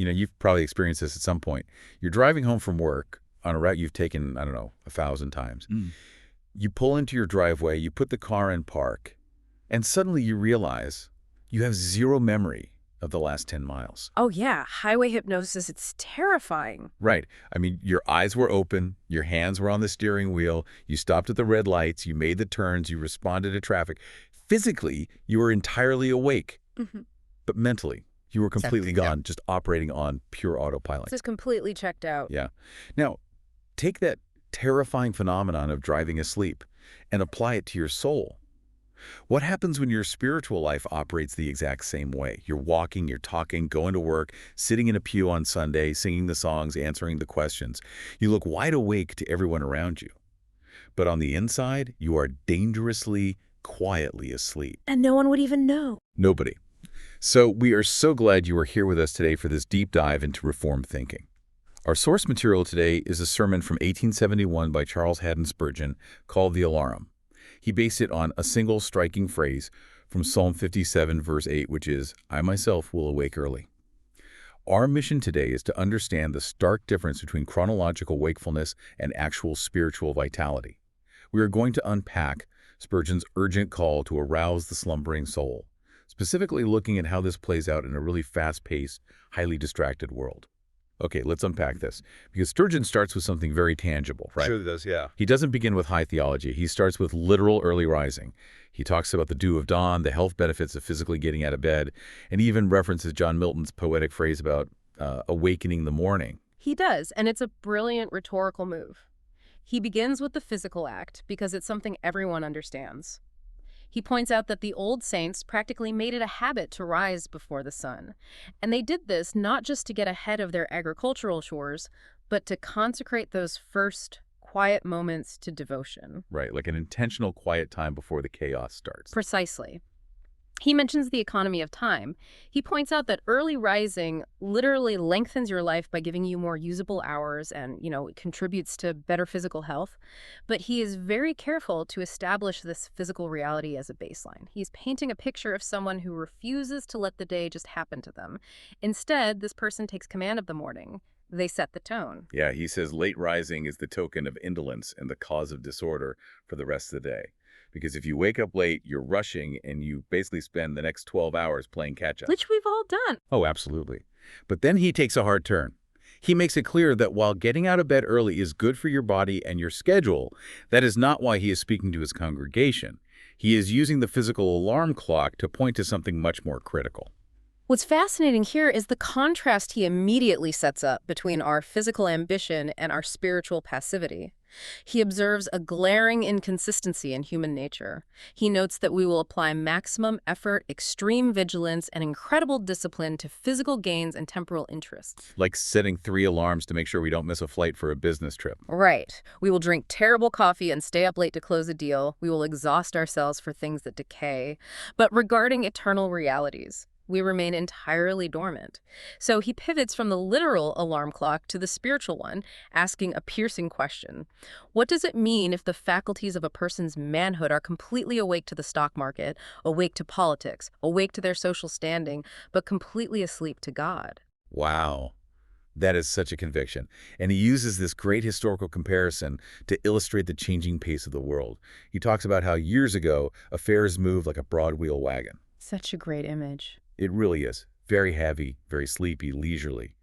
You've probably experienced this at some point. You're driving home from work on a route you've taken, I don't know, 1,000 times. You pull into your driveway, you put the car in park, and suddenly you realize you have zero memory of the last 10 miles. Oh, yeah. Highway hypnosis. It's terrifying. Right. I mean, your eyes were open, your hands were on the steering wheel, you stopped at the red lights, you made the turns, you responded to traffic. Physically, you were entirely awake, but mentally, you were completely gone, just operating on pure autopilot. Just completely checked out. Yeah. Now, take that terrifying phenomenon of driving asleep and apply it to your soul. What happens when your spiritual life operates the exact same way? You're walking, you're talking, going to work, sitting in a pew on Sunday, singing the songs, answering the questions. You look wide awake to everyone around you. But on the inside, you are dangerously, quietly asleep. And no one would even know. Nobody. So we are so glad you are here with us today for this deep dive into Reformed thinking. Our source material today is a sermon from 1871 by Charles Haddon Spurgeon called the Alarum. He based it on a single striking phrase from Psalm 57, verse 8, which is, "I myself will awake early." Our mission today is to understand the stark difference between chronological wakefulness and actual spiritual vitality. We are going to unpack Spurgeon's urgent call to arouse the slumbering soul, specifically looking at how this plays out in a really fast-paced, highly distracted world. Okay, let's unpack this, because Spurgeon starts with something very tangible, right? Sure does, yeah. He doesn't begin with high theology. He starts with literal early rising. He talks about the dew of dawn, the health benefits of physically getting out of bed, and he even references John Milton's poetic phrase about awakening the morning. He does, and it's a brilliant rhetorical move. He begins with the physical act because it's something everyone understands. He points out that the old saints practically made it a habit to rise before the sun. And they did this not just to get ahead of their agricultural chores, but to consecrate those first quiet moments to devotion. Right, like an intentional quiet time before the chaos starts. Precisely. He mentions the economy of time. He points out that early rising literally lengthens your life by giving you more usable hours and, it contributes to better physical health. But he is very careful to establish this physical reality as a baseline. He's painting a picture of someone who refuses to let the day just happen to them. Instead, this person takes command of the morning. They set the tone. Yeah, he says late rising is the token of indolence and the cause of disorder for the rest of the day. Because if you wake up late, you're rushing, and you basically spend the next 12 hours playing catch-up. Which we've all done. Oh, absolutely. But then he takes a hard turn. He makes it clear that while getting out of bed early is good for your body and your schedule, that is not why he is speaking to his congregation. He is using the physical alarm clock to point to something much more critical. What's fascinating here is the contrast he immediately sets up between our physical ambition and our spiritual passivity. He observes a glaring inconsistency in human nature. He notes that we will apply maximum effort, extreme vigilance, and incredible discipline to physical gains and temporal interests. Like setting 3 alarms to make sure we don't miss a flight for a business trip. Right. We will drink terrible coffee and stay up late to close a deal. We will exhaust ourselves for things that decay. But regarding eternal realities, we remain entirely dormant. So he pivots from the literal alarm clock to the spiritual one, asking a piercing question. What does it mean if the faculties of a person's manhood are completely awake to the stock market, awake to politics, awake to their social standing, but completely asleep to God? Wow. That is such a conviction. And he uses this great historical comparison to illustrate the changing pace of the world. He talks about how years ago, affairs moved like a broad wheel wagon. Such a great image. It really is. Very heavy, very sleepy, leisurely.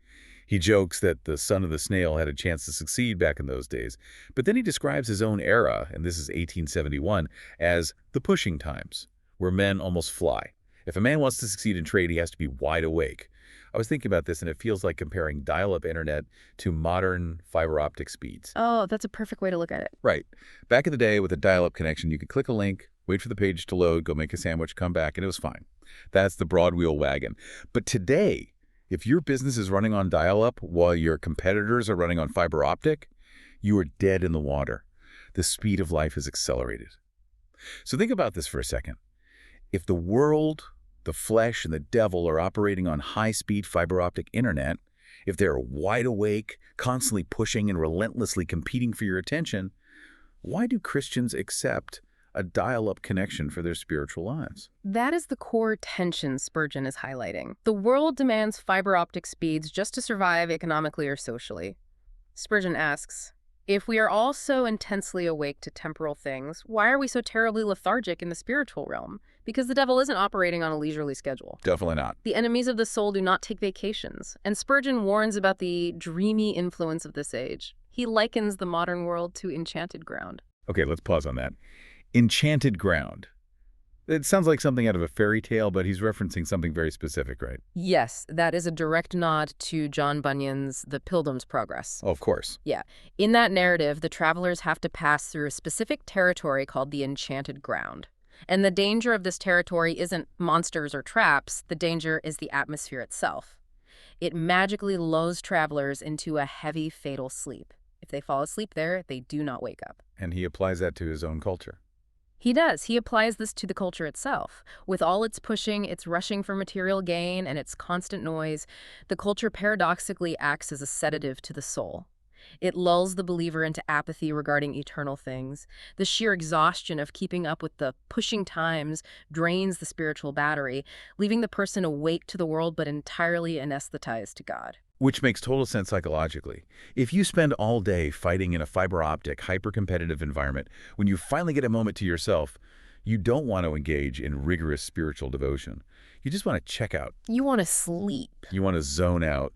He jokes that the son of the snail had a chance to succeed back in those days, but then he describes his own era, and this is 1871, as the pushing times, where men almost fly. If a man wants to succeed in trade, he has to be wide awake. I was thinking about this, and it feels like comparing dial-up internet to modern fiber optic speeds. Oh, that's a perfect way to look at it. Right. Back in the day with a dial-up connection, you could click a link, wait for the page to load, go make a sandwich, come back, and it was fine. That's the broad wheel wagon. But today, if your business is running on dial-up while your competitors are running on fiber optic, you are dead in the water. The speed of life is accelerated. So think about this for a second. If the world, the flesh, and the devil are operating on high-speed fiber optic internet, if they're wide awake, constantly pushing and relentlessly competing for your attention, why do Christians accept a dial-up connection for their spiritual lives. That is the core tension Spurgeon is highlighting. The world demands fiber optic speeds just to survive economically or socially. Spurgeon asks, if we are all so intensely awake to temporal things, why are we so terribly lethargic in the spiritual realm? Because the devil isn't operating on a leisurely schedule. Definitely not. The enemies of the soul do not take vacations, and Spurgeon warns about the dreamy influence of this age. He likens the modern world to enchanted ground. Okay, let's pause on that. Enchanted ground. It sounds like something out of a fairy tale, but he's referencing something very specific, right? Yes, that is a direct nod to John Bunyan's The Pilgrim's Progress. Oh, of course. Yeah. In that narrative, the travelers have to pass through a specific territory called the Enchanted Ground. And the danger of this territory isn't monsters or traps. The danger is the atmosphere itself. It magically lulls travelers into a heavy, fatal sleep. If they fall asleep there, they do not wake up. And he applies that to his own culture. He does. He applies this to the culture itself. With all its pushing, its rushing for material gain, and its constant noise, the culture paradoxically acts as a sedative to the soul. It lulls the believer into apathy regarding eternal things. The sheer exhaustion of keeping up with the pushing times drains the spiritual battery, leaving the person awake to the world but entirely anesthetized to God. Which makes total sense psychologically. If you spend all day fighting in a fiber optic, hyper-competitive environment, when you finally get a moment to yourself, you don't want to engage in rigorous spiritual devotion. You just want to check out. You want to sleep. You want to zone out.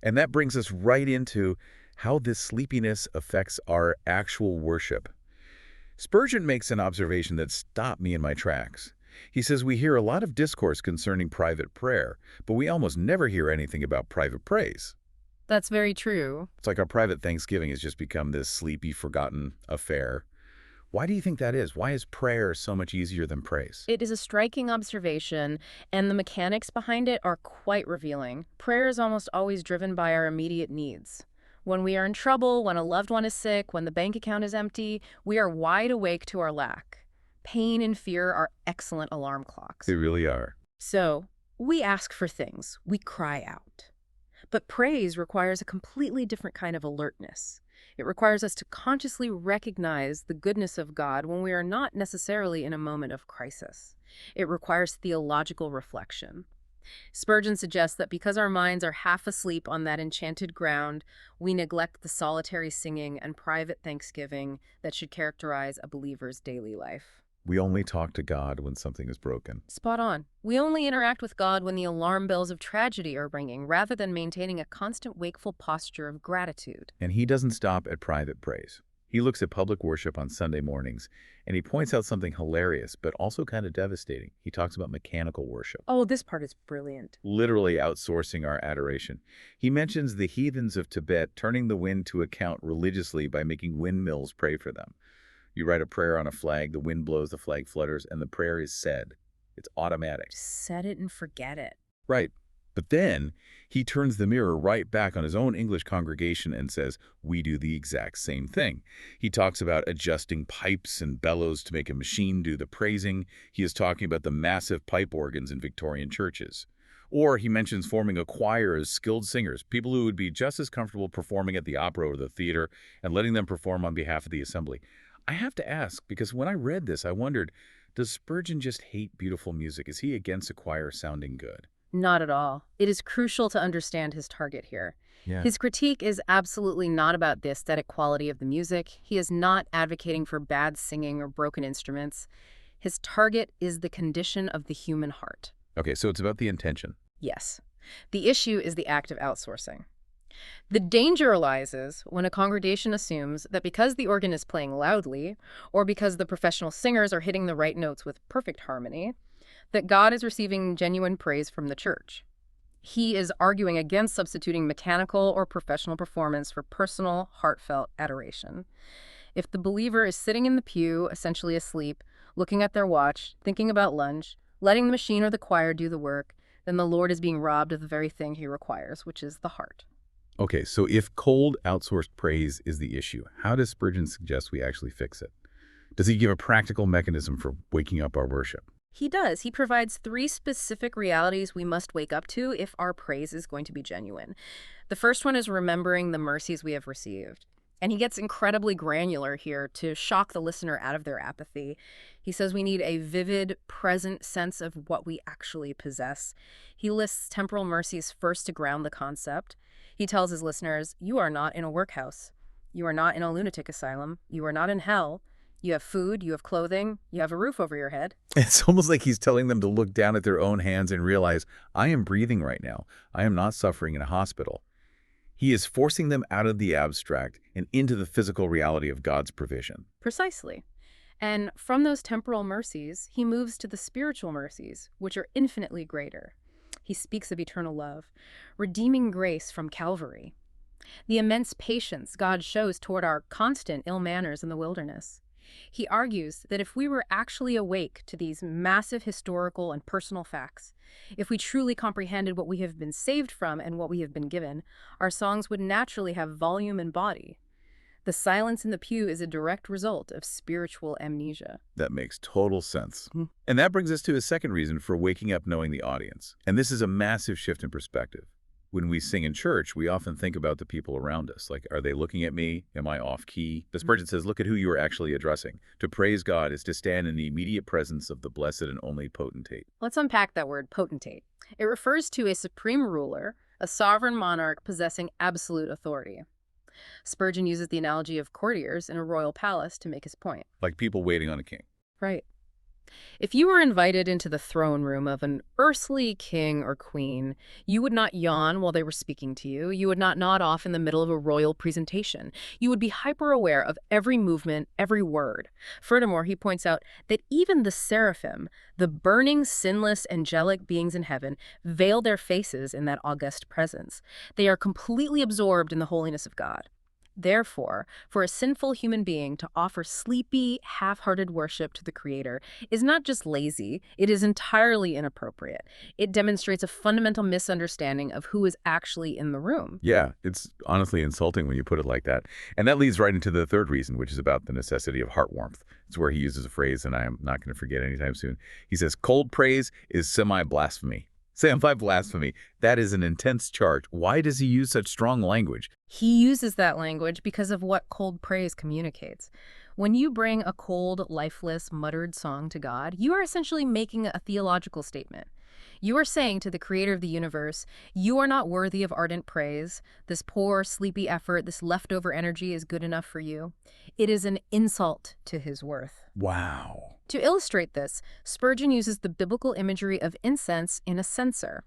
And that brings us right into how this sleepiness affects our actual worship. Spurgeon makes an observation that stopped me in my tracks. He says we hear a lot of discourse concerning private prayer, but we almost never hear anything about private praise. That's very true. It's like our private Thanksgiving has just become this sleepy, forgotten affair. Why do you think that is? Why is prayer so much easier than praise? It is a striking observation, and the mechanics behind it are quite revealing. Prayer is almost always driven by our immediate needs. When we are in trouble, when a loved one is sick, when the bank account is empty, we are wide awake to our lack. Pain and fear are excellent alarm clocks. They really are. So, we ask for things. We cry out. But praise requires a completely different kind of alertness. It requires us to consciously recognize the goodness of God when we are not necessarily in a moment of crisis. It requires theological reflection. Spurgeon suggests that because our minds are half asleep on that enchanted ground, we neglect the solitary singing and private thanksgiving that should characterize a believer's daily life. We only talk to God when something is broken. Spot on. We only interact with God when the alarm bells of tragedy are ringing, rather than maintaining a constant wakeful posture of gratitude. And he doesn't stop at private praise. He looks at public worship on Sunday mornings, and he points out something hilarious, but also kind of devastating. He talks about mechanical worship. Oh, this part is brilliant. Literally outsourcing our adoration. He mentions the heathens of Tibet turning the wind to account religiously by making windmills pray for them. You write a prayer on a flag, the wind blows, the flag flutters, and the prayer is said. It's automatic. Set it and forget it. Right. But then he turns the mirror right back on his own English congregation and says, we do the exact same thing. He talks about adjusting pipes and bellows to make a machine do the praising. He is talking about the massive pipe organs in Victorian churches. Or he mentions forming a choir as skilled singers, people who would be just as comfortable performing at the opera or the theater, and letting them perform on behalf of the assembly. I have to ask, because when I read this, I wondered, does Spurgeon just hate beautiful music? Is he against a choir sounding good? Not at all. It is crucial to understand his target here. Yeah. His critique is absolutely not about the aesthetic quality of the music. He is not advocating for bad singing or broken instruments. His target is the condition of the human heart. Okay, so it's about the intention. Yes. The issue is the act of outsourcing. The danger arises when a congregation assumes that because the organ is playing loudly, or because the professional singers are hitting the right notes with perfect harmony, that God is receiving genuine praise from the church. He is arguing against substituting mechanical or professional performance for personal, heartfelt adoration. If the believer is sitting in the pew, essentially asleep, looking at their watch, thinking about lunch, letting the machine or the choir do the work, then the Lord is being robbed of the very thing he requires, which is the heart. Okay, so if cold, outsourced praise is the issue, how does Spurgeon suggest we actually fix it? Does he give a practical mechanism for waking up our worship? He does. He provides 3 specific realities we must wake up to if our praise is going to be genuine. The first one is remembering the mercies we have received. And he gets incredibly granular here to shock the listener out of their apathy. He says we need a vivid, present sense of what we actually possess. He lists temporal mercies first to ground the concept. He tells his listeners, you are not in a workhouse. You are not in a lunatic asylum. You are not in hell. You have food, you have clothing, you have a roof over your head. It's almost like he's telling them to look down at their own hands and realize, I am breathing right now. I am not suffering in a hospital. He is forcing them out of the abstract and into the physical reality of God's provision. Precisely. And from those temporal mercies, he moves to the spiritual mercies, which are infinitely greater. He speaks of eternal love, redeeming grace from Calvary, the immense patience God shows toward our constant ill manners in the wilderness. He argues that if we were actually awake to these massive historical and personal facts, if we truly comprehended what we have been saved from and what we have been given, our songs would naturally have volume and body. The silence in the pew is a direct result of spiritual amnesia. That makes total sense. And that brings us to a second reason for waking up knowing the audience. And this is a massive shift in perspective. When we sing in church, we often think about the people around us. Like, are they looking at me? Am I off key? The Spurgeon says, look at who you are actually addressing. To praise God is to stand in the immediate presence of the blessed and only potentate. Let's unpack that word, potentate. It refers to a supreme ruler, a sovereign monarch possessing absolute authority. Spurgeon uses the analogy of courtiers in a royal palace to make his point. Like people waiting on a king. Right. If you were invited into the throne room of an earthly king or queen, you would not yawn while they were speaking to you. You would not nod off in the middle of a royal presentation. You would be hyper-aware of every movement, every word. Furthermore, he points out that even the seraphim, the burning, sinless, angelic beings in heaven, veil their faces in that august presence. They are completely absorbed in the holiness of God. Therefore, for a sinful human being to offer sleepy, half-hearted worship to the Creator is not just lazy, it is entirely inappropriate. It demonstrates a fundamental misunderstanding of who is actually in the room. Yeah, it's honestly insulting when you put it like that. And that leads right into the third reason, which is about the necessity of heart warmth. It's where he uses a phrase, and I am not going to forget anytime soon. He says, cold praise is semi-blasphemy. Semi-blasphemy. That is an intense charge. Why does he use such strong language? He uses that language because of what cold praise communicates. When you bring a cold, lifeless, muttered song to God, you are essentially making a theological statement. You are saying to the Creator of the universe, you are not worthy of ardent praise. This poor, sleepy effort, this leftover energy is good enough for you. It is an insult to his worth. Wow. To illustrate this, Spurgeon uses the biblical imagery of incense in a censer.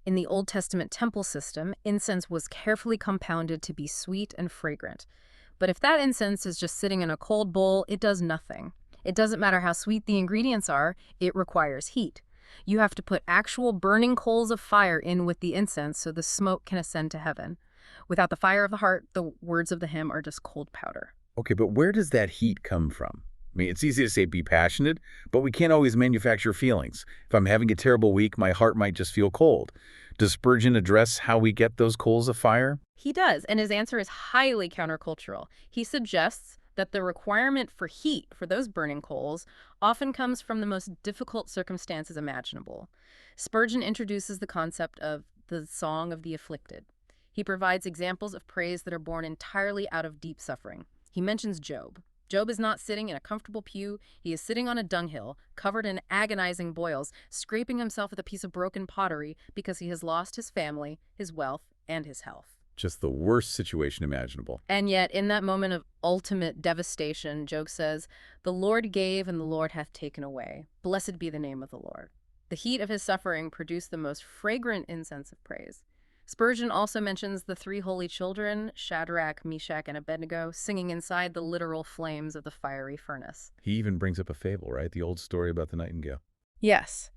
In the Old Testament temple system, incense was carefully compounded to be sweet and fragrant. But if that incense is just sitting in a cold bowl, it does nothing. It doesn't matter how sweet the ingredients are, it requires heat. You have to put actual burning coals of fire in with the incense so the smoke can ascend to heaven. Without the fire of the heart, the words of the hymn are just cold powder. Okay, but where does that heat come from? I mean, it's easy to say be passionate, but we can't always manufacture feelings. If I'm having a terrible week, my heart might just feel cold. Does Spurgeon address how we get those coals of fire? He does, and his answer is highly countercultural. He suggests that the requirement for heat for those burning coals often comes from the most difficult circumstances imaginable. Spurgeon introduces the concept of the song of the afflicted. He provides examples of praise that are born entirely out of deep suffering. He mentions Job. Job is not sitting in a comfortable pew. He is sitting on a dunghill, covered in agonizing boils, scraping himself with a piece of broken pottery because he has lost his family, his wealth, and his health. Just the worst situation imaginable. And yet, in that moment of ultimate devastation, Job says, "The Lord gave and the Lord hath taken away. Blessed be the name of the Lord." The heat of his suffering produced the most fragrant incense of praise. Spurgeon also mentions the three holy children, Shadrach, Meshach, and Abednego, singing inside the literal flames of the fiery furnace. He even brings up a fable, right? The old story about the nightingale. Yes.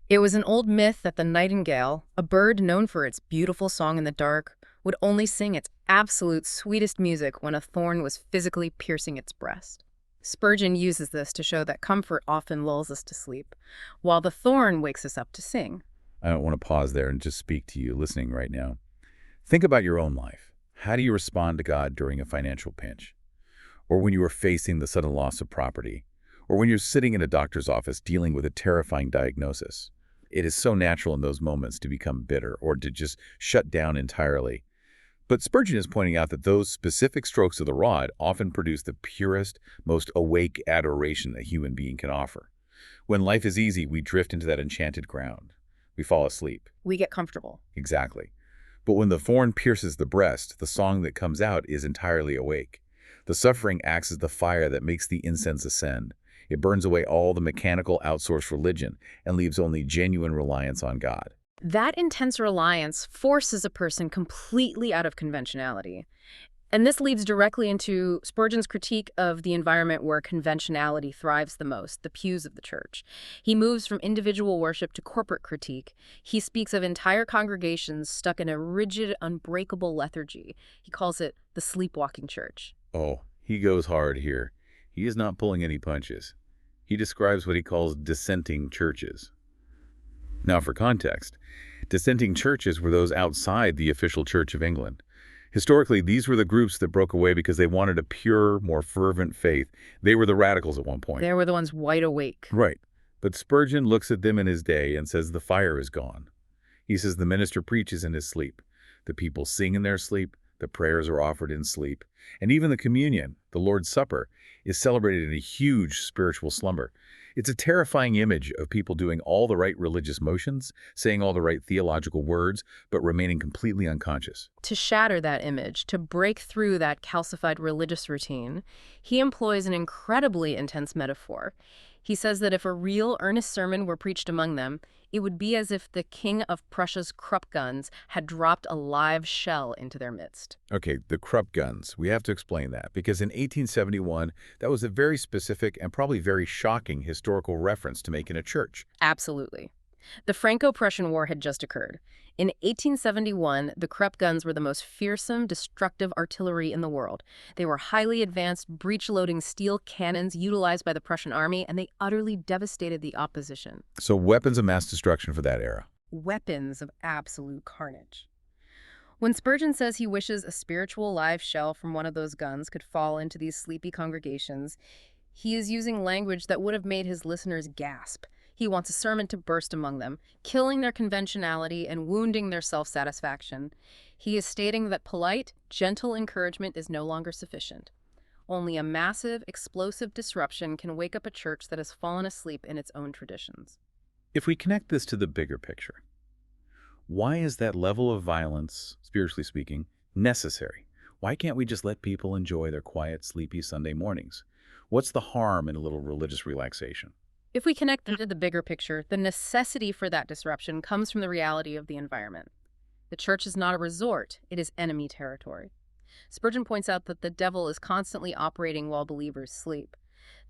It was an old myth that the nightingale, a bird known for its beautiful song in the dark, would only sing its absolute sweetest music when a thorn was physically piercing its breast. Spurgeon uses this to show that comfort often lulls us to sleep, while the thorn wakes us up to sing. I don't want to pause there and just speak to you listening right now. Think about your own life. How do you respond to God during a financial pinch? Or when you are facing the sudden loss of property? Or when you're sitting in a doctor's office dealing with a terrifying diagnosis? It is so natural in those moments to become bitter or to just shut down entirely. But Spurgeon is pointing out that those specific strokes of the rod often produce the purest, most awake adoration a human being can offer. When life is easy, we drift into that enchanted ground. We fall asleep. We get comfortable. Exactly. But when the thorn pierces the breast, the song that comes out is entirely awake. The suffering acts as the fire that makes the incense ascend. It burns away all the mechanical outsourced religion and leaves only genuine reliance on God. That intense reliance forces a person completely out of conventionality. And this leads directly into Spurgeon's critique of the environment where conventionality thrives the most, the pews of the church. He moves from individual worship to corporate critique. He speaks of entire congregations stuck in a rigid, unbreakable lethargy. He calls it the sleepwalking church. Oh, he goes hard here. He is not pulling any punches. He describes what he calls dissenting churches. Now, for context, dissenting churches were those outside the official Church of England. Historically, these were the groups that broke away because they wanted a pure, more fervent faith. They were the radicals at one point. They were the ones wide awake. Right. But Spurgeon looks at them in his day and says the fire is gone. He says the minister preaches in his sleep. The people sing in their sleep. The prayers are offered in sleep. And even the communion, the Lord's Supper, is celebrated in a huge spiritual slumber. It's a terrifying image of people doing all the right religious motions, saying all the right theological words, but remaining completely unconscious. To shatter that image, to break through that calcified religious routine, he employs an incredibly intense metaphor. He says that if a real, earnest sermon were preached among them, it would be as if the King of Prussia's Krupp guns had dropped a live shell into their midst. Okay, the Krupp guns. We have to explain that, because in 1871, that was a very specific and probably very shocking historical reference to make in a church. Absolutely. The Franco-Prussian War had just occurred. In 1871, the Krupp guns were the most fearsome, destructive artillery in the world. They were highly advanced, breech-loading steel cannons utilized by the Prussian army, and they utterly devastated the opposition. So weapons of mass destruction for that era. Weapons of absolute carnage. When Spurgeon says he wishes a spiritual live shell from one of those guns could fall into these sleepy congregations, he is using language that would have made his listeners gasp. He wants a sermon to burst among them, killing their conventionality and wounding their self-satisfaction. He is stating that polite, gentle encouragement is no longer sufficient. Only a massive, explosive disruption can wake up a church that has fallen asleep in its own traditions. If we connect this to the bigger picture, why is that level of violence, spiritually speaking, necessary? Why can't we just let people enjoy their quiet, sleepy Sunday mornings? What's the harm in a little religious relaxation? If we connect them to the bigger picture, the necessity for that disruption comes from the reality of the environment. The church is not a resort, it is enemy territory. Spurgeon points out that the devil is constantly operating while believers sleep.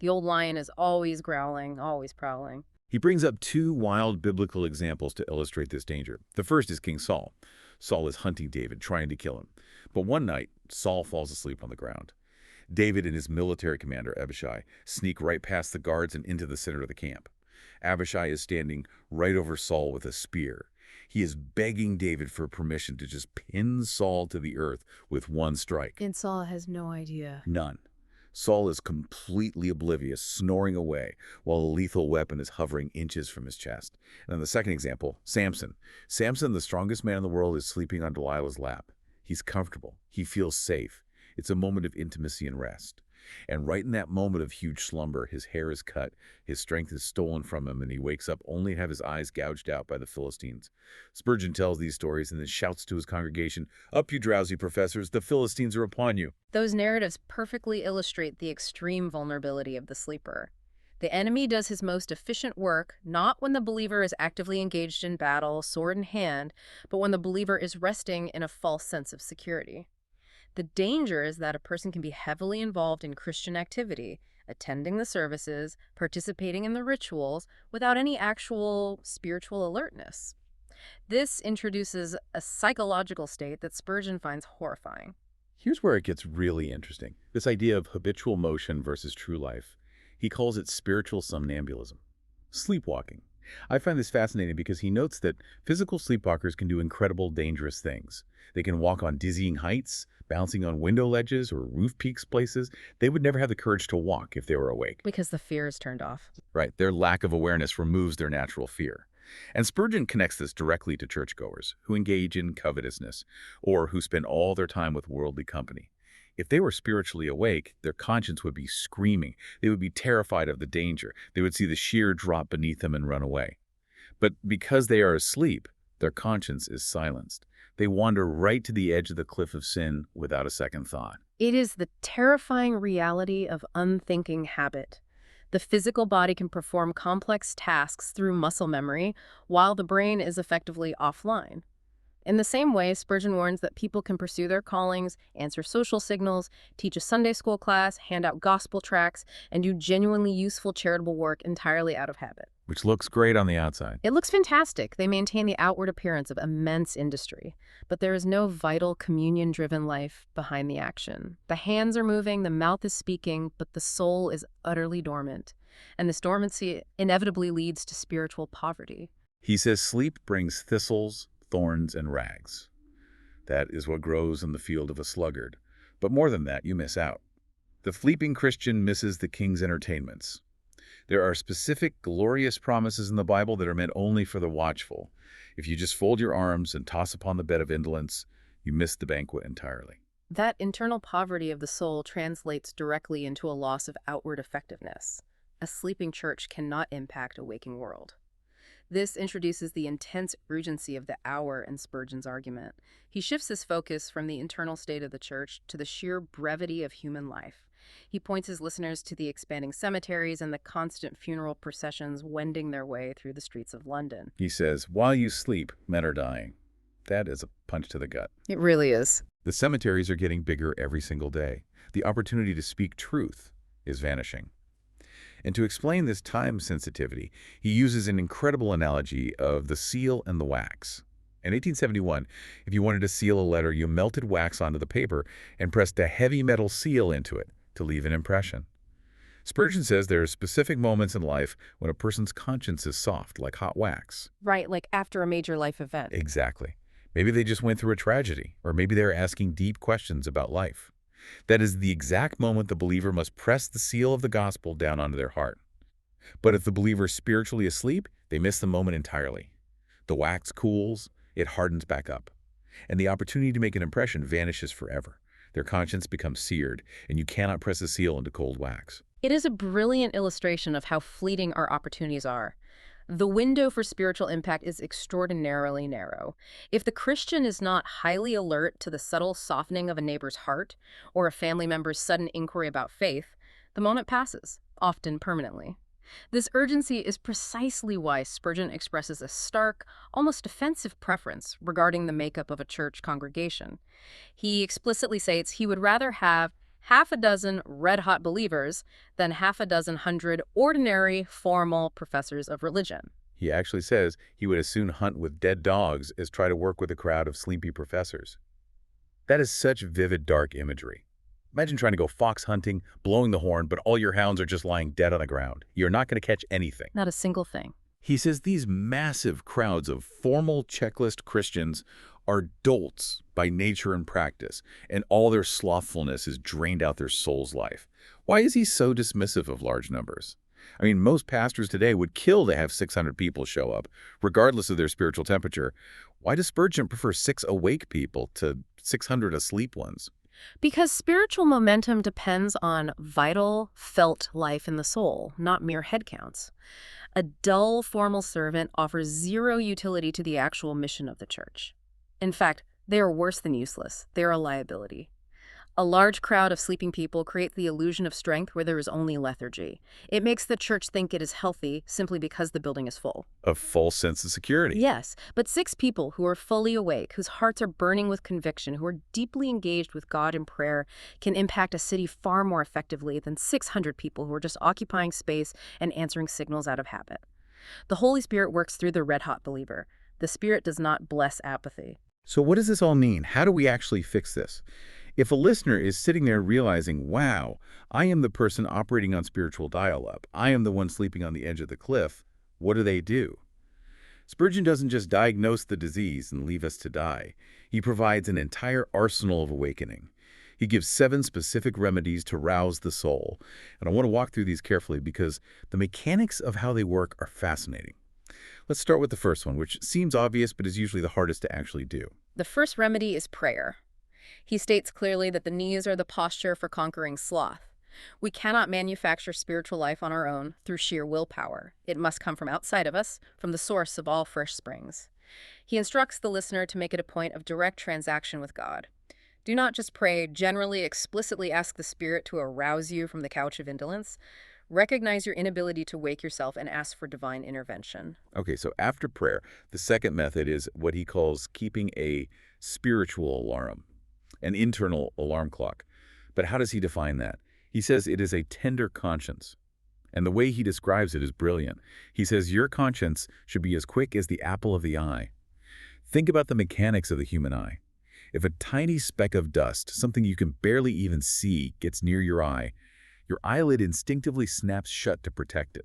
The old lion is always growling, always prowling. He brings up two wild biblical examples to illustrate this danger. The first is King Saul. Saul is hunting David, trying to kill him. But one night, Saul falls asleep on the ground. David and his military commander, Abishai, sneak right past the guards and into the center of the camp. Abishai is standing right over Saul with a spear. He is begging David for permission to just pin Saul to the earth with one strike. And Saul has no idea. None. Saul is completely oblivious, snoring away, while a lethal weapon is hovering inches from his chest. And then the second example, Samson. Samson, the strongest man in the world, is sleeping on Delilah's lap. He's comfortable. He feels safe. It's a moment of intimacy and rest. And right in that moment of huge slumber, his hair is cut, his strength is stolen from him, and he wakes up only to have his eyes gouged out by the Philistines. Spurgeon tells these stories and then shouts to his congregation, "Up, you drowsy professors, the Philistines are upon you." Those narratives perfectly illustrate the extreme vulnerability of the sleeper. The enemy does his most efficient work not when the believer is actively engaged in battle, sword in hand, but when the believer is resting in a false sense of security. The danger is that a person can be heavily involved in Christian activity, attending the services, participating in the rituals, without any actual spiritual alertness. This introduces a psychological state that Spurgeon finds horrifying. Here's where it gets really interesting. This idea of habitual motion versus true life. He calls it spiritual somnambulism. Sleepwalking. I find this fascinating because he notes that physical sleepwalkers can do incredible, dangerous things. They can walk on dizzying heights, bouncing on window ledges or roof peaks places they would never have the courage to walk if they were awake. Because the fear is turned off. Right, their lack of awareness removes their natural fear. And Spurgeon connects this directly to churchgoers who engage in covetousness or who spend all their time with worldly company. If they were spiritually awake, their conscience would be screaming. They would be terrified of the danger. They would see the sheer drop beneath them and run away. But because they are asleep, their conscience is silenced. They wander right to the edge of the cliff of sin without a second thought. It is the terrifying reality of unthinking habit. The physical body can perform complex tasks through muscle memory, while the brain is effectively offline. In the same way, Spurgeon warns that people can pursue their callings, answer social signals, teach a Sunday school class, hand out gospel tracts, and do genuinely useful charitable work entirely out of habit. Which looks great on the outside. It looks fantastic. They maintain the outward appearance of immense industry. But there is no vital, communion-driven life behind the action. The hands are moving, the mouth is speaking, but the soul is utterly dormant. And this dormancy inevitably leads to spiritual poverty. He says sleep brings thistles, thorns, and rags. That is what grows in the field of a sluggard. But more than that, you miss out. The sleeping Christian misses the king's entertainments. There are specific, glorious promises in the Bible that are meant only for the watchful. If you just fold your arms and toss upon the bed of indolence, you miss the banquet entirely. That internal poverty of the soul translates directly into a loss of outward effectiveness. A sleeping church cannot impact a waking world. This introduces the intense urgency of the hour in Spurgeon's argument. He shifts his focus from the internal state of the church to the sheer brevity of human life. He points his listeners to the expanding cemeteries and the constant funeral processions wending their way through the streets of London. He says, while you sleep, men are dying. That is a punch to the gut. It really is. The cemeteries are getting bigger every single day. The opportunity to speak truth is vanishing. And to explain this time sensitivity, he uses an incredible analogy of the seal and the wax. In 1871, if you wanted to seal a letter, you melted wax onto the paper and pressed a heavy metal seal into it to leave an impression. Spurgeon says there are specific moments in life when a person's conscience is soft, like hot wax. Right, like after a major life event. Exactly. Maybe they just went through a tragedy, or maybe they're asking deep questions about life. That is the exact moment the believer must press the seal of the gospel down onto their heart. But if the believer is spiritually asleep, they miss the moment entirely. The wax cools, it hardens back up, and the opportunity to make an impression vanishes forever. Their conscience becomes seared, and you cannot press a seal into cold wax. It is a brilliant illustration of how fleeting our opportunities are. The window for spiritual impact is extraordinarily narrow. If the Christian is not highly alert to the subtle softening of a neighbor's heart or a family member's sudden inquiry about faith, the moment passes, often permanently. This urgency is precisely why Spurgeon expresses a stark, almost offensive preference regarding the makeup of a church congregation. He explicitly states he would rather have half a dozen red-hot believers than half a dozen hundred ordinary, formal professors of religion. He actually says he would as soon hunt with dead dogs as try to work with a crowd of sleepy professors. That is such vivid, dark imagery. Imagine trying to go fox hunting, blowing the horn, but all your hounds are just lying dead on the ground. You're not going to catch anything. Not a single thing. He says these massive crowds of formal checklist Christians are dolts by nature and practice, and all their slothfulness is drained out their soul's life. Why is he so dismissive of large numbers? I mean, most pastors today would kill to have 600 people show up, regardless of their spiritual temperature. Why does Spurgeon prefer 6 awake people to 600 asleep ones? Because spiritual momentum depends on vital, felt life in the soul, not mere head counts. A dull, formal servant offers zero utility to the actual mission of the church. In fact, they are worse than useless. They are a liability. A large crowd of sleeping people create the illusion of strength where there is only lethargy. It makes the church think it is healthy simply because the building is full. A false sense of security. Yes, but 6 people who are fully awake, whose hearts are burning with conviction, who are deeply engaged with God in prayer, can impact a city far more effectively than 600 people who are just occupying space and answering signals out of habit. The Holy Spirit works through the red-hot believer. The Spirit does not bless apathy. So what does this all mean? How do we actually fix this? If a listener is sitting there realizing, wow, I am the person operating on spiritual dial-up, I am the one sleeping on the edge of the cliff, what do? Spurgeon doesn't just diagnose the disease and leave us to die. He provides an entire arsenal of awakening. He gives 7 specific remedies to rouse the soul. And I want to walk through these carefully because the mechanics of how they work are fascinating. Let's start with the first one, which seems obvious but is usually the hardest to actually do. The first remedy is prayer. He states clearly that the knees are the posture for conquering sloth. We cannot manufacture spiritual life on our own through sheer willpower. It must come from outside of us, from the source of all fresh springs. He instructs the listener to make it a point of direct transaction with God. Do not just pray, generally explicitly ask the Spirit to arouse you from the couch of indolence. Recognize your inability to wake yourself and ask for divine intervention. Okay, so after prayer, the second method is what he calls keeping a spiritual alarum, an internal alarm clock. But how does he define that? He says it is a tender conscience. And the way he describes it is brilliant. He says your conscience should be as quick as the apple of the eye. Think about the mechanics of the human eye. If a tiny speck of dust, something you can barely even see, gets near your eyelid instinctively snaps shut to protect it.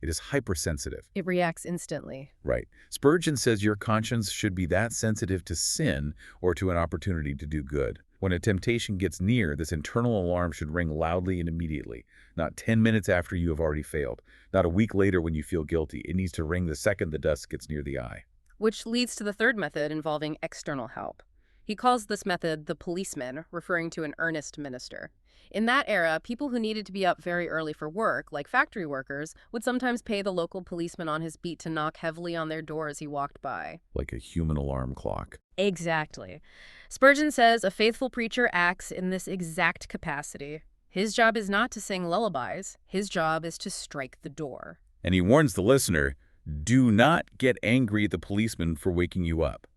It is hypersensitive. It reacts instantly. Right. Spurgeon says your conscience should be that sensitive to sin or to an opportunity to do good. When a temptation gets near, this internal alarm should ring loudly and immediately, not 10 minutes after you have already failed, not a week later when you feel guilty. It needs to ring the second the dust gets near the eye. Which leads to the third method involving external help. He calls this method the policeman, referring to an earnest minister. In that era, people who needed to be up very early for work, like factory workers, would sometimes pay the local policeman on his beat to knock heavily on their door as he walked by. Like a human alarm clock. Exactly. Spurgeon says a faithful preacher acts in this exact capacity. His job is not to sing lullabies. His job is to strike the door. And he warns the listener, do not get angry at the policeman for waking you up.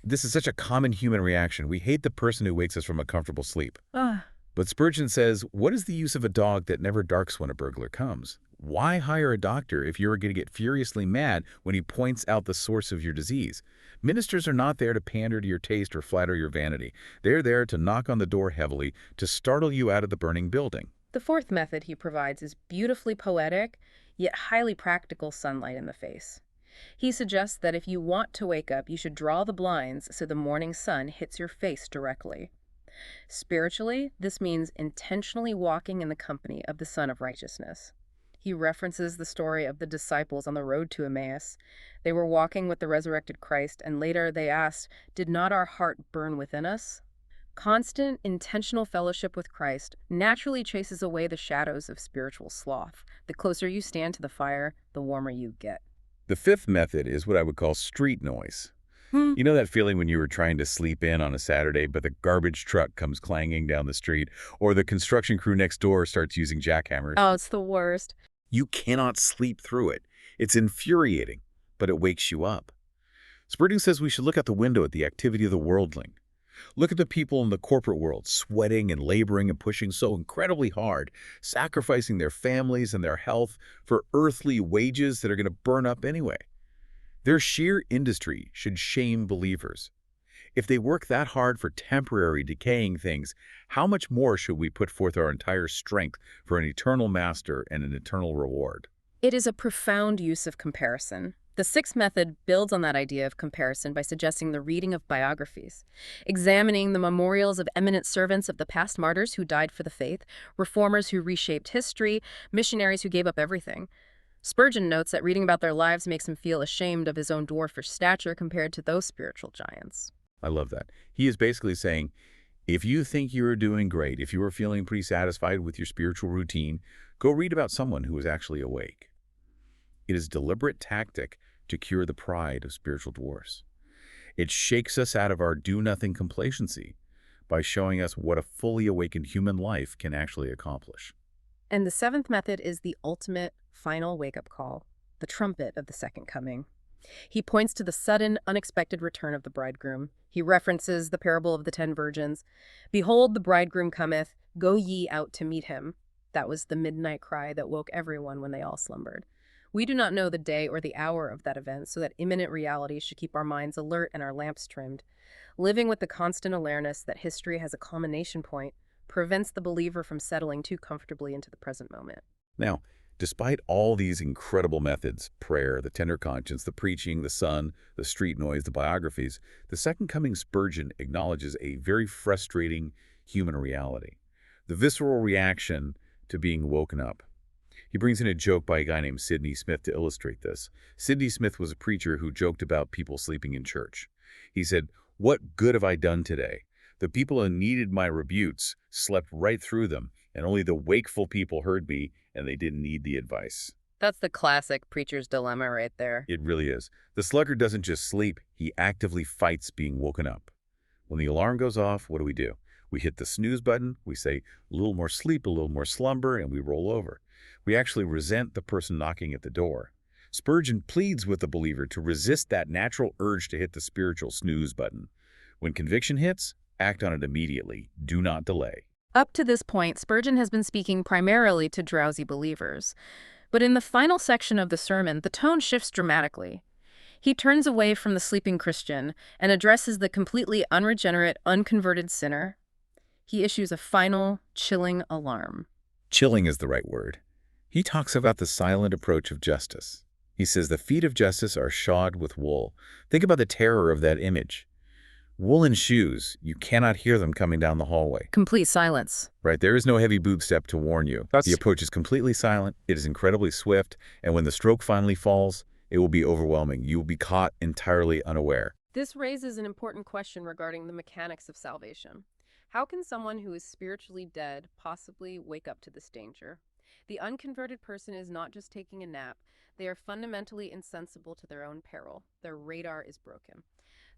This is such a common human reaction. We hate the person who wakes us from a comfortable sleep. But Spurgeon says, what is the use of a dog that never barks when a burglar comes? Why hire a doctor if you're going to get furiously mad when he points out the source of your disease? Ministers are not there to pander to your taste or flatter your vanity. They're there to knock on the door heavily, to startle you out of the burning building. The fourth method he provides is beautifully poetic, yet highly practical sunlight in the face. He suggests that if you want to wake up, you should draw the blinds so the morning sun hits your face directly. Spiritually, this means intentionally walking in the company of the Son of Righteousness. He references the story of the disciples on the road to Emmaus. They were walking with the resurrected Christ, and later they asked, "Did not our heart burn within us?" Constant, intentional fellowship with Christ naturally chases away the shadows of spiritual sloth. The closer you stand to the fire, the warmer you get. The fifth method is what I would call street noise. You know that feeling when you were trying to sleep in on a Saturday, but the garbage truck comes clanging down the street, or the construction crew next door starts using jackhammers? Oh, it's the worst. You cannot sleep through it. It's infuriating, but it wakes you up. Spurgeon says we should look out the window at the activity of the worldling. Look at the people in the corporate world, sweating and laboring and pushing so incredibly hard, sacrificing their families and their health for earthly wages that are going to burn up anyway. Their sheer industry should shame believers. If they work that hard for temporary, decaying things, how much more should we put forth our entire strength for an eternal master and an eternal reward? It is a profound use of comparison. The sixth method builds on that idea of comparison by suggesting the reading of biographies, examining the memorials of eminent servants of the past martyrs who died for the faith, reformers who reshaped history, missionaries who gave up everything. Spurgeon notes that reading about their lives makes him feel ashamed of his own dwarfish stature compared to those spiritual giants. I love that. He is basically saying, if you think you are doing great, if you are feeling pretty satisfied with your spiritual routine, go read about someone who is actually awake. It is a deliberate tactic to cure the pride of spiritual dwarfs. It shakes us out of our do-nothing complacency by showing us what a fully awakened human life can actually accomplish. And the seventh method is the ultimate, final wake-up call, the trumpet of the second coming. He points to the sudden, unexpected return of the bridegroom. He references the parable of the 10 virgins. "Behold, the bridegroom cometh, go ye out to meet him." That was the midnight cry that woke everyone when they all slumbered. We do not know the day or the hour of that event, so that imminent reality should keep our minds alert and our lamps trimmed. Living with the constant awareness that history has a culmination point prevents the believer from settling too comfortably into the present moment. Now, despite all these incredible methods, prayer, the tender conscience, the preaching, the sun, the street noise, the biographies, the second coming Spurgeon acknowledges a very frustrating human reality, the visceral reaction to being woken up. He brings in a joke by a guy named Sidney Smith to illustrate this. Sidney Smith was a preacher who joked about people sleeping in church. He said, "What good have I done today? The people who needed my rebukes slept right through them, and only the wakeful people heard me, and they didn't need the advice." That's the classic preacher's dilemma right there. It really is. The sluggard doesn't just sleep, he actively fights being woken up. When the alarm goes off, what do? We hit the snooze button, we say, a little more sleep, a little more slumber, and we roll over. We actually resent the person knocking at the door. Spurgeon pleads with the believer to resist that natural urge to hit the spiritual snooze button. When conviction hits, act on it immediately. Do not delay. Up to this point, Spurgeon has been speaking primarily to drowsy believers. But in the final section of the sermon, the tone shifts dramatically. He turns away from the sleeping Christian and addresses the completely unregenerate, unconverted sinner. He issues a final, chilling alarm. Chilling is the right word. He talks about the silent approach of justice. He says the feet of justice are shod with wool. Think about the terror of that image. Woolen shoes, you cannot hear them coming down the hallway. Complete silence. Right, there is no heavy boot step to warn you. The approach is completely silent, it is incredibly swift, and when the stroke finally falls, it will be overwhelming. You will be caught entirely unaware. This raises an important question regarding the mechanics of salvation. How can someone who is spiritually dead possibly wake up to this danger? The unconverted person is not just taking a nap. They are fundamentally insensible to their own peril. Their radar is broken.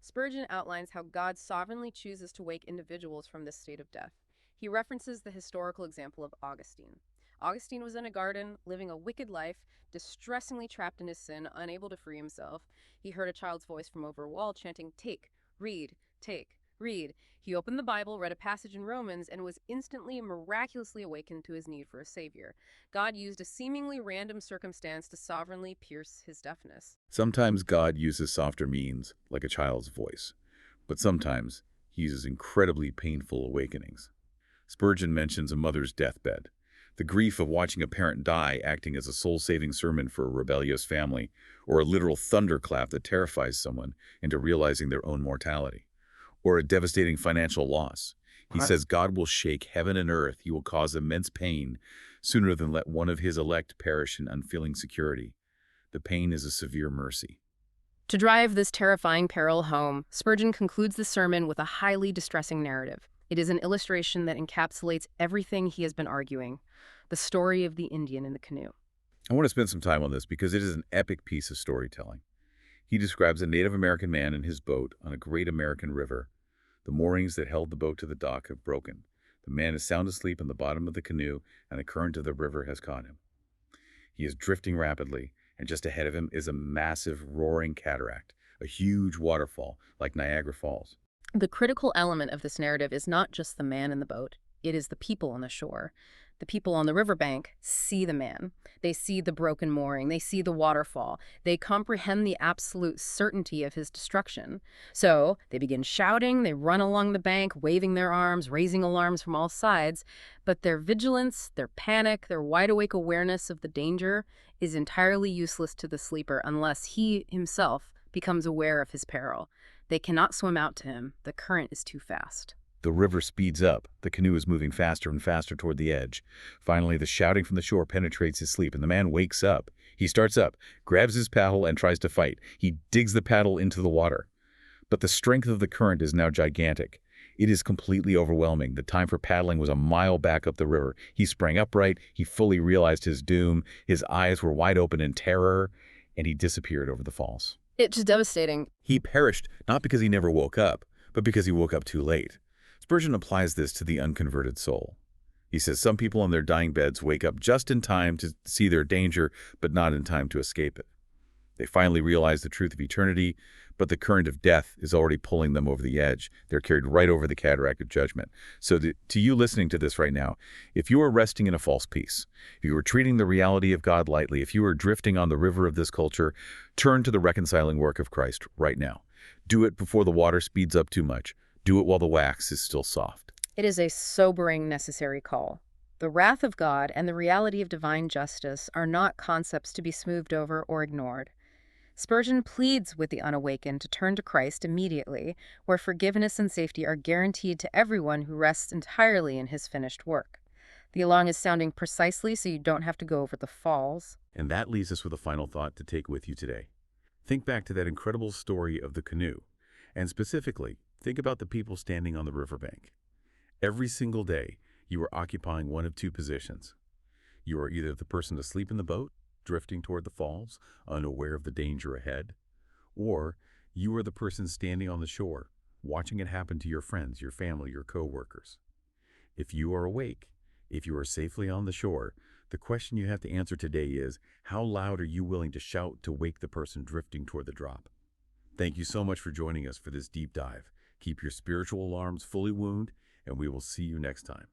Spurgeon outlines how God sovereignly chooses to wake individuals from this state of death. He references the historical example of Augustine. Augustine was in a garden, living a wicked life, distressingly trapped in his sin, unable to free himself. He heard a child's voice from over a wall chanting, "Take, read, take, read." He opened the Bible, read a passage in Romans, and was instantly and miraculously awakened to his need for a savior. God used a seemingly random circumstance to sovereignly pierce his deafness. Sometimes God uses softer means, like a child's voice, but sometimes he uses incredibly painful awakenings. Spurgeon mentions a mother's deathbed, the grief of watching a parent die acting as a soul-saving sermon for a rebellious family, or a literal thunderclap that terrifies someone into realizing their own mortality, or a devastating financial loss. He says God will shake heaven and earth. He will cause immense pain sooner than let one of his elect perish in unfeeling security. The pain is a severe mercy. To drive this terrifying peril home, Spurgeon concludes the sermon with a highly distressing narrative. It is an illustration that encapsulates everything he has been arguing, the story of the Indian in the canoe. I want to spend some time on this because it is an epic piece of storytelling. He describes a Native American man in his boat on a great American river. The moorings that held the boat to the dock have broken. The man is sound asleep in the bottom of the canoe, and the current of the river has caught him. He is drifting rapidly, and just ahead of him is a massive, roaring cataract, a huge waterfall like Niagara Falls. The critical element of this narrative is not just the man in the boat. It is the people on the shore. The people on the riverbank see the man. They see the broken mooring. They see the waterfall. They comprehend the absolute certainty of his destruction. So they begin shouting. They run along the bank, waving their arms, raising alarms from all sides. But their vigilance, their panic, their wide-awake awareness of the danger is entirely useless to the sleeper unless he himself becomes aware of his peril. They cannot swim out to him. The current is too fast. The river speeds up. The canoe is moving faster and faster toward the edge. Finally, the shouting from the shore penetrates his sleep, and the man wakes up. He starts up, grabs his paddle, and tries to fight. He digs the paddle into the water. But the strength of the current is now gigantic. It is completely overwhelming. The time for paddling was a mile back up the river. He sprang upright. He fully realized his doom. His eyes were wide open in terror, and he disappeared over the falls. It's devastating. He perished not because he never woke up, but because he woke up too late. Spurgeon applies this to the unconverted soul. He says some people on their dying beds wake up just in time to see their danger, but not in time to escape it. They finally realize the truth of eternity, but the current of death is already pulling them over the edge. They're carried right over the cataract of judgment. So to you listening to this right now, if you are resting in a false peace, if you are treating the reality of God lightly, if you are drifting on the river of this culture, turn to the reconciling work of Christ right now. Do it before the water speeds up too much. Do it while the wax is still soft. It is a sobering, necessary call. The wrath of God and the reality of divine justice are not concepts to be smoothed over or ignored. Spurgeon pleads with the unawakened to turn to Christ immediately, where forgiveness and safety are guaranteed to everyone who rests entirely in his finished work. The alarm is sounding precisely so you don't have to go over the falls. And that leaves us with a final thought to take with you today. Think back to that incredible story of the canoe, and specifically, think about the people standing on the riverbank. Every single day, you are occupying one of two positions. You are either the person asleep in the boat, drifting toward the falls, unaware of the danger ahead, or you are the person standing on the shore, watching it happen to your friends, your family, your co-workers. If you are awake, if you are safely on the shore, the question you have to answer today is, how loud are you willing to shout to wake the person drifting toward the drop? Thank you so much for joining us for this deep dive. Keep your spiritual alarms fully wound, and we will see you next time.